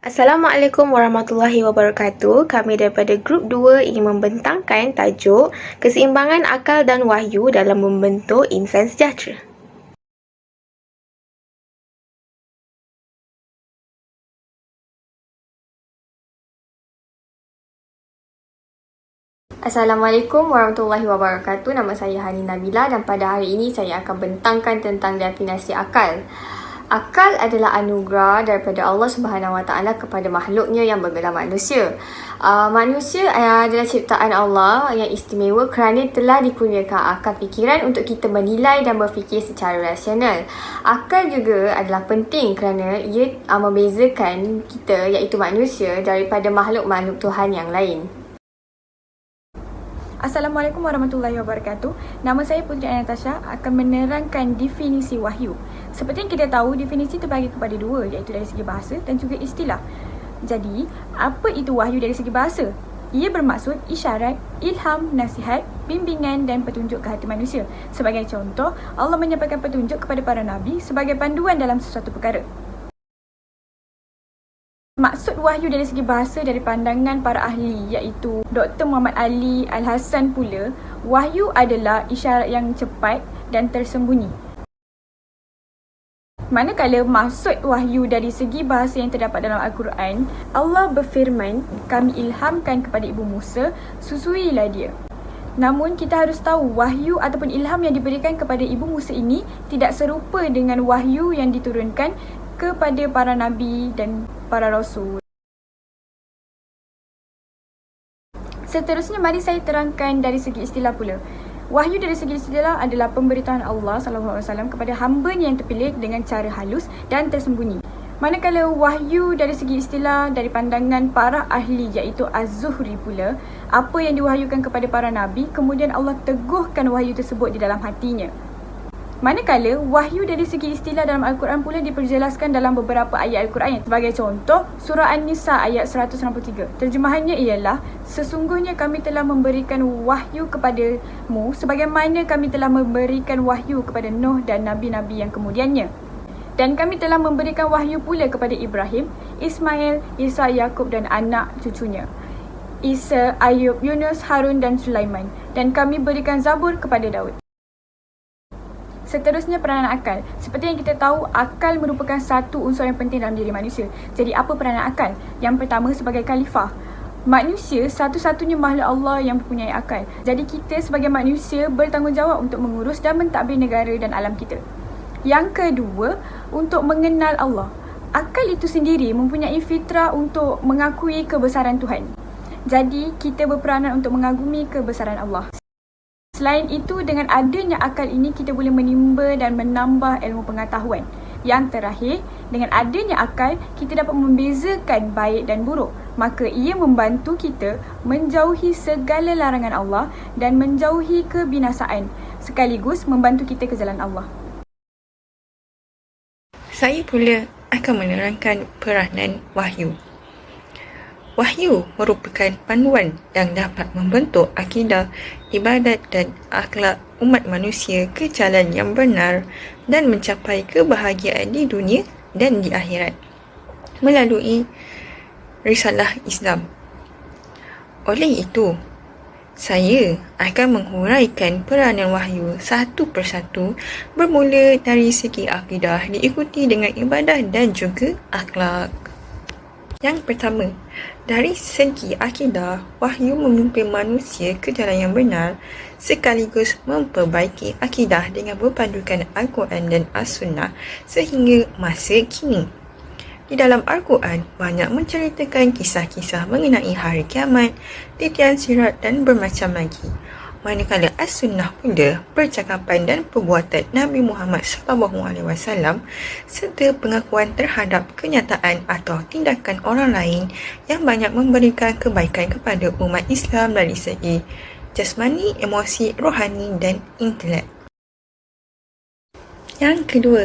Assalamualaikum warahmatullahi wabarakatuh. Kami daripada Grup 2 ingin membentangkan tajuk Keseimbangan Akal dan Wahyu dalam membentuk insan sejahtera. Assalamualaikum warahmatullahi wabarakatuh. Nama saya Hani Nabila dan pada hari ini saya akan bentangkan tentang definisi akal. Akal adalah anugerah daripada Allah Subhanahu Wa Taala kepada makhluknya yang bergelar manusia. Manusia adalah ciptaan Allah yang istimewa kerana telah dikurniakan akal fikiran untuk kita menilai dan berfikir secara rasional. Akal juga adalah penting kerana ia membezakan kita iaitu manusia daripada makhluk-makhluk Tuhan yang lain. Assalamualaikum warahmatullahi wabarakatuh. Nama saya Putri Anastasia akan menerangkan definisi wahyu. Seperti yang kita tahu, definisi terbagi kepada dua, iaitu dari segi bahasa dan juga istilah. Jadi, apa itu wahyu dari segi bahasa? Ia bermaksud isyarat, ilham, nasihat, bimbingan dan petunjuk ke hati manusia. Sebagai contoh, Allah menyampaikan petunjuk kepada para nabi sebagai panduan dalam sesuatu perkara. Maksud wahyu dari segi bahasa dari pandangan para ahli iaitu Dr. Muhammad Ali Al-Hasan pula, wahyu adalah isyarat yang cepat dan tersembunyi. Manakala maksud wahyu dari segi bahasa yang terdapat dalam Al-Quran, Allah berfirman, kami ilhamkan kepada Ibu Musa, susuilah dia. Namun kita harus tahu wahyu ataupun ilham yang diberikan kepada Ibu Musa ini tidak serupa dengan wahyu yang diturunkan kepada para nabi dan para rasul. Seterusnya mari saya terangkan dari segi istilah pula. Wahyu dari segi istilah adalah pemberitahuan Allah SAW kepada hamba-Nya yang terpilih dengan cara halus dan tersembunyi. Manakala wahyu dari segi istilah dari pandangan para ahli iaitu Az-Zuhri pula, apa yang diwahyukan kepada para nabi kemudian Allah teguhkan wahyu tersebut di dalam hatinya. Manakala wahyu dari segi istilah dalam Al-Quran pula diperjelaskan dalam beberapa ayat Al-Quran. Sebagai contoh, surah An-Nisa ayat 163. Terjemahannya ialah, sesungguhnya kami telah memberikan wahyu kepadamu sebagaimana kami telah memberikan wahyu kepada Nuh dan Nabi-Nabi yang kemudiannya. Dan kami telah memberikan wahyu pula kepada Ibrahim, Ismail, Isa, Yakub dan anak cucunya, Isa, Ayub, Yunus, Harun dan Sulaiman. Dan kami berikan Zabur kepada Daud. Seterusnya peranan akal. Seperti yang kita tahu, akal merupakan satu unsur yang penting dalam diri manusia. Jadi apa peranan akal? Yang pertama sebagai khalifah. Manusia satu-satunya makhluk Allah yang mempunyai akal. Jadi kita sebagai manusia bertanggungjawab untuk mengurus dan mentadbir negara dan alam kita. Yang kedua, untuk mengenal Allah. Akal itu sendiri mempunyai fitrah untuk mengakui kebesaran Tuhan. Jadi kita berperanan untuk mengagumi kebesaran Allah. Selain itu, dengan adanya akal ini, kita boleh menimba dan menambah ilmu pengetahuan. Yang terakhir, dengan adanya akal, kita dapat membezakan baik dan buruk. Maka ia membantu kita menjauhi segala larangan Allah dan menjauhi kebinasaan, sekaligus membantu kita ke jalan Allah. Saya pula akan menerangkan peranan wahyu. Wahyu merupakan panduan yang dapat membentuk akidah, ibadat dan akhlak umat manusia ke jalan yang benar dan mencapai kebahagiaan di dunia dan di akhirat melalui risalah Islam. Oleh itu, saya akan menghuraikan peranan wahyu satu persatu bermula dari segi akidah diikuti dengan ibadah dan juga akhlak. Yang pertama, dari segi akidah, wahyu memimpin manusia ke jalan yang benar sekaligus memperbaiki akidah dengan berpandukan Al-Quran dan As-Sunnah sehingga masa kini. Di dalam Al-Quran, banyak menceritakan kisah-kisah mengenai hari kiamat, titian sirat dan bermacam lagi. Manakala As-Sunnah pula percakapan dan perbuatan Nabi Muhammad SAW serta pengakuan terhadap kenyataan atau tindakan orang lain yang banyak memberikan kebaikan kepada umat Islam dari segi jasmani, emosi, rohani dan intelek. Yang kedua,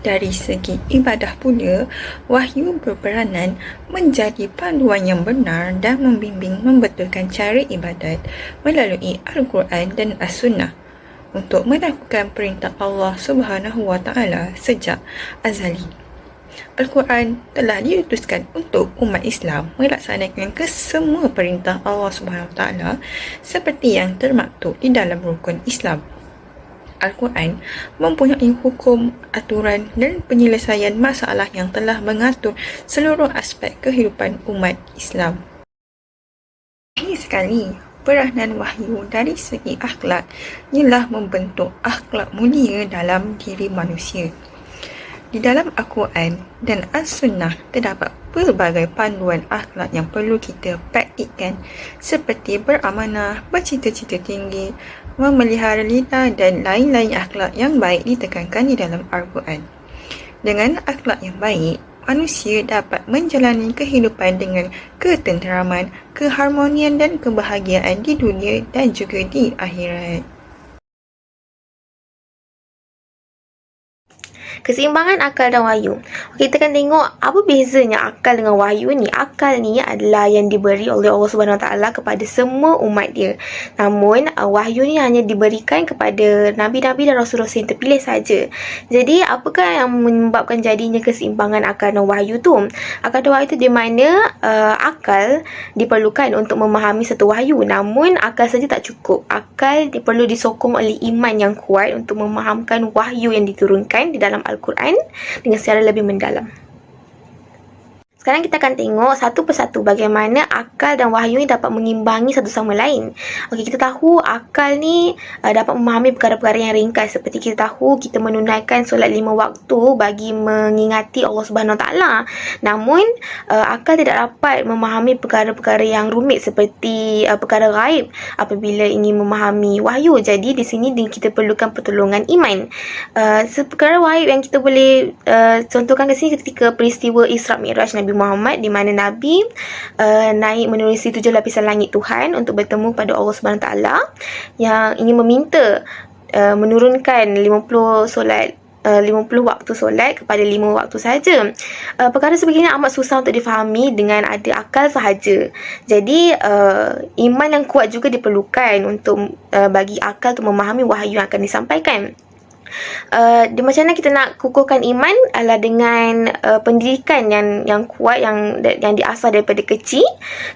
dari segi ibadah pula, wahyu berperanan menjadi panduan yang benar dan membimbing membetulkan cara ibadat melalui Al-Quran dan As-Sunnah untuk melakukan perintah Allah Subhanahu Wa Taala sejak azali. Al-Quran telah diutuskan untuk umat Islam melaksanakan kesemua perintah Allah SWT seperti yang termaktub di dalam rukun Islam. Al-Quran mempunyai hukum, aturan dan penyelesaian masalah yang telah mengatur seluruh aspek kehidupan umat Islam. Akhir sekali, peranan wahyu dari segi akhlak ialah membentuk akhlak mulia dalam diri manusia. Di dalam Al-Quran dan As-Sunnah terdapat pelbagai panduan akhlak yang perlu kita praktikkan seperti beramanah, bercita-cita tinggi, memelihara lidah dan lain-lain akhlak yang baik ditekankan di dalam Al-Quran. Dengan akhlak yang baik, manusia dapat menjalani kehidupan dengan ketenteraman, keharmonian dan kebahagiaan di dunia dan juga di akhirat. Keseimbangan akal dan wahyu. Kita akan tengok apa bezanya akal dengan wahyu ni. Akal ni adalah yang diberi oleh Allah SWT kepada semua umat dia. Namun wahyu ni hanya diberikan kepada nabi-nabi dan rasul-rasul yang terpilih saja. Jadi apakah yang menyebabkan jadinya keseimbangan akal dan wahyu tu? Akal dan wahyu tu di mana akal diperlukan untuk memahami satu wahyu. Namun akal saja tak cukup. Akal perlu disokong oleh iman yang kuat untuk memahamkan wahyu yang diturunkan di dalam Al-Quran dengan secara lebih mendalam. Sekarang kita akan tengok satu persatu bagaimana akal dan wahyu ni dapat mengimbangi satu sama lain. Okey, kita tahu akal ni dapat memahami perkara-perkara yang ringkas. Seperti kita tahu kita menunaikan solat 5 waktu bagi mengingati Allah SWT. Namun akal tidak dapat memahami perkara-perkara yang rumit seperti perkara gaib apabila ingin memahami wahyu. Jadi di sini kita perlukan pertolongan iman. Perkara gaib yang kita boleh contohkan ke sini ketika peristiwa Isra Mi'raj Nabi Muhammad, di mana Nabi naik menerusi 7 lapisan langit Tuhan untuk bertemu pada Allah SWT yang ingin meminta menurunkan 50 waktu solat kepada 5 waktu sahaja. Perkara sebegini amat susah untuk difahami dengan ada akal sahaja. Jadi iman yang kuat juga diperlukan untuk bagi akal untuk memahami wahyu yang akan disampaikan. Macam mana kita nak kukuhkan iman adalah dengan pendidikan yang kuat yang diasah daripada kecil,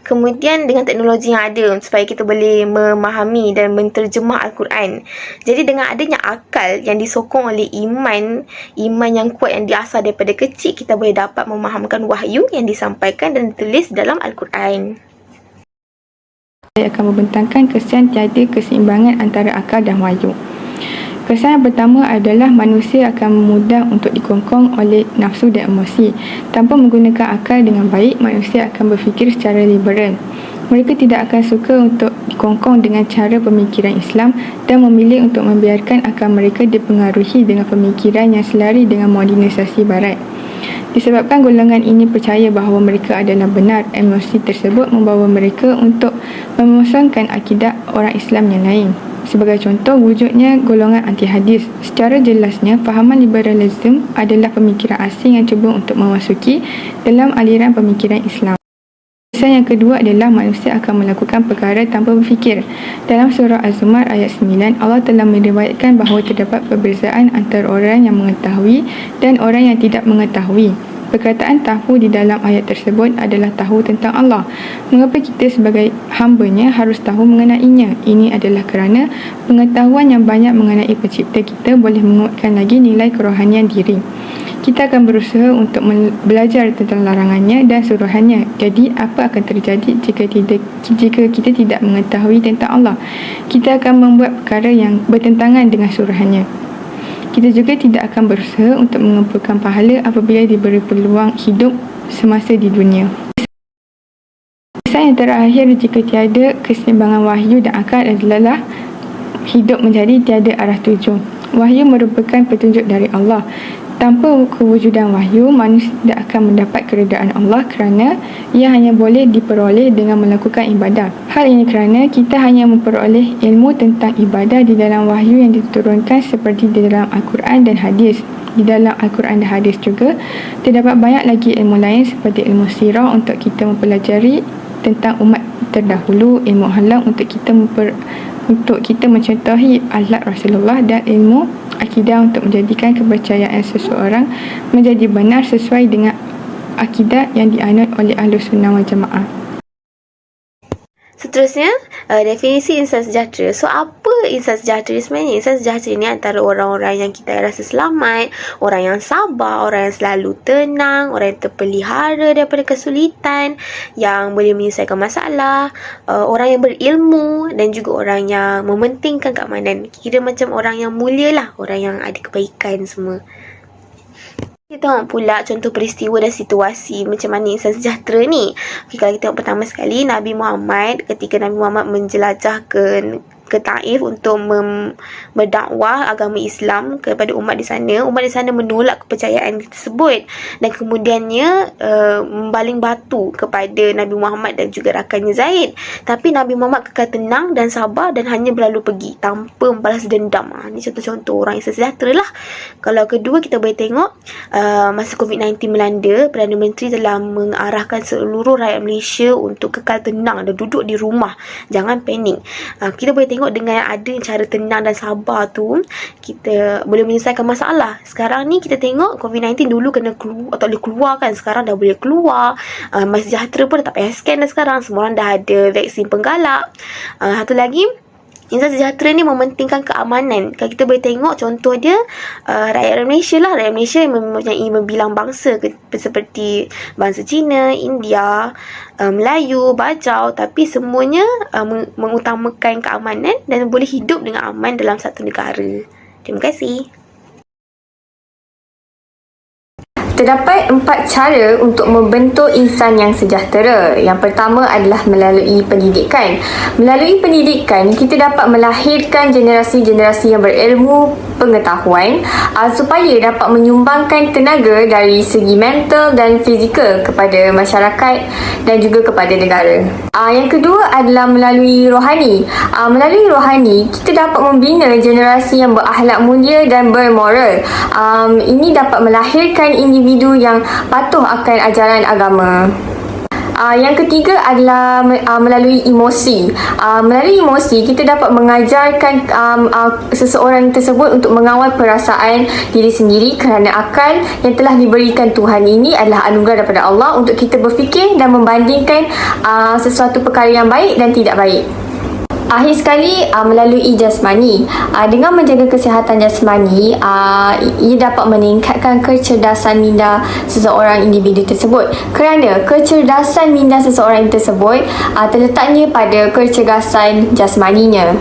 kemudian dengan teknologi yang ada supaya kita boleh memahami dan menterjemah Al-Quran. Jadi dengan adanya akal yang disokong oleh iman yang kuat yang diasah daripada kecil, kita boleh dapat memahamkan wahyu yang disampaikan dan ditulis dalam Al-Quran. Saya akan membentangkan kesan tiada keseimbangan antara akal dan wahyu. Kesan yang pertama adalah manusia akan mudah untuk dikongkong oleh nafsu dan emosi. Tanpa menggunakan akal dengan baik, manusia akan berfikir secara liberal. Mereka tidak akan suka untuk dikongkong dengan cara pemikiran Islam dan memilih untuk membiarkan akal mereka dipengaruhi dengan pemikiran yang selari dengan modernisasi Barat. Disebabkan golongan ini percaya bahawa mereka adalah benar, emosi tersebut membawa mereka untuk memosongkan akidah orang Islam yang lain. Sebagai contoh, wujudnya golongan anti-hadis. Secara jelasnya, fahaman liberalisme adalah pemikiran asing yang cuba untuk memasuki dalam aliran pemikiran Islam. Kesan yang kedua adalah manusia akan melakukan perkara tanpa berfikir. Dalam surah Az-Zumar ayat 9, Allah telah meriwayatkan bahawa terdapat perbezaan antara orang yang mengetahui dan orang yang tidak mengetahui. Perkataan tahu di dalam ayat tersebut adalah tahu tentang Allah. Mengapa kita sebagai hamba-Nya harus tahu mengenainya? Ini adalah kerana pengetahuan yang banyak mengenai pencipta kita boleh menguatkan lagi nilai kerohanian diri. Kita akan berusaha untuk belajar tentang larangannya dan suruhannya. Jadi, apa akan terjadi jika kita tidak mengetahui tentang Allah? Kita akan membuat perkara yang bertentangan dengan suruhannya. Kita juga tidak akan berusaha untuk mengumpulkan pahala apabila diberi peluang hidup semasa di dunia. Kesan yang terakhir jika tiada keseimbangan wahyu dan akal adalah hidup menjadi tiada arah tuju. Wahyu merupakan petunjuk dari Allah. Tanpa kewujudan wahyu, manusia tidak akan mendapat keredaan Allah kerana ia hanya boleh diperoleh dengan melakukan ibadah. Hal ini kerana kita hanya memperoleh ilmu tentang ibadah di dalam wahyu yang diturunkan seperti di dalam Al-Quran dan hadis. Di dalam Al-Quran dan hadis juga terdapat banyak lagi ilmu lain seperti ilmu sirah untuk kita mempelajari tentang umat terdahulu, ilmu halam untuk kita mencontohi akhlak Rasulullah dan ilmu akidah untuk menjadikan kepercayaan seseorang menjadi benar sesuai dengan akidah yang dianut oleh Ahlus Sunnah wal Jamaah. Seterusnya, definisi insan sejahtera. So, apa insan sejahtera sebenarnya? Insan sejahtera ni antara orang-orang yang kita rasa selamat, orang yang sabar, orang yang selalu tenang, orang yang terpelihara daripada kesulitan, yang boleh menyelesaikan masalah, orang yang berilmu dan juga orang yang mementingkan keamanan. Kira macam orang yang mulia lah, orang yang ada kebaikan semua. Kita tengok pula contoh peristiwa dan situasi macam mana insan sejahtera ni. Okay, kalau kita tengok pertama sekali, Nabi Muhammad, ketika Nabi Muhammad menjelajah ke Taif untuk berdakwah agama Islam kepada umat di sana. Umat di sana menolak kepercayaan tersebut dan kemudiannya membaling batu kepada Nabi Muhammad dan juga rakannya Zaid. Tapi Nabi Muhammad kekal tenang dan sabar dan hanya berlalu pergi tanpa membalas dendam. Ini contoh-contoh orang yang sejahtera lah. Kalau kedua, kita boleh tengok masa COVID-19 melanda, Perdana Menteri telah mengarahkan seluruh rakyat Malaysia untuk kekal tenang dan duduk di rumah. Jangan panik. Kita boleh tengok dengan ada cara tenang dan sabar tu, kita boleh menyelesaikan masalah. Sekarang ni kita tengok COVID-19 dulu kena keluar, tak boleh keluar kan, sekarang dah boleh keluar. Masih sejahtera pun dah tak payah scan dah sekarang, semua orang dah ada vaksin penggalak. Satu lagi, insan sejahtera ni mementingkan keamanan. Kalau kita boleh tengok contoh dia, rakyat Malaysia lah. Rakyat Malaysia mempunyai membilang bangsa seperti bangsa Cina, India, Melayu, Bajau, tapi semuanya mengutamakan keamanan dan boleh hidup dengan aman dalam satu negara. Terima kasih. Terdapat 4 cara untuk membentuk insan yang sejahtera. Yang pertama adalah melalui pendidikan. Melalui pendidikan, kita dapat melahirkan generasi-generasi yang berilmu pengetahuan supaya dapat menyumbangkan tenaga dari segi mental dan fizikal kepada masyarakat dan juga kepada negara. Yang kedua adalah melalui rohani. Melalui rohani, kita dapat membina generasi yang berakhlak mulia dan bermoral. Ini dapat melahirkan individu yang patuh akan ajaran agama. Yang ketiga adalah melalui emosi. Melalui emosi, kita dapat mengajarkan seseorang tersebut untuk mengawal perasaan diri sendiri kerana akal yang telah diberikan Tuhan ini adalah anugerah daripada Allah untuk kita berfikir dan membandingkan sesuatu perkara yang baik dan tidak baik. Akhir sekali, melalui jasmani. Dengan menjaga kesihatan jasmani, ia dapat meningkatkan kecerdasan minda seseorang individu tersebut. Kerana kecerdasan minda seseorang tersebut terletaknya pada kecerdasan jasmaninya.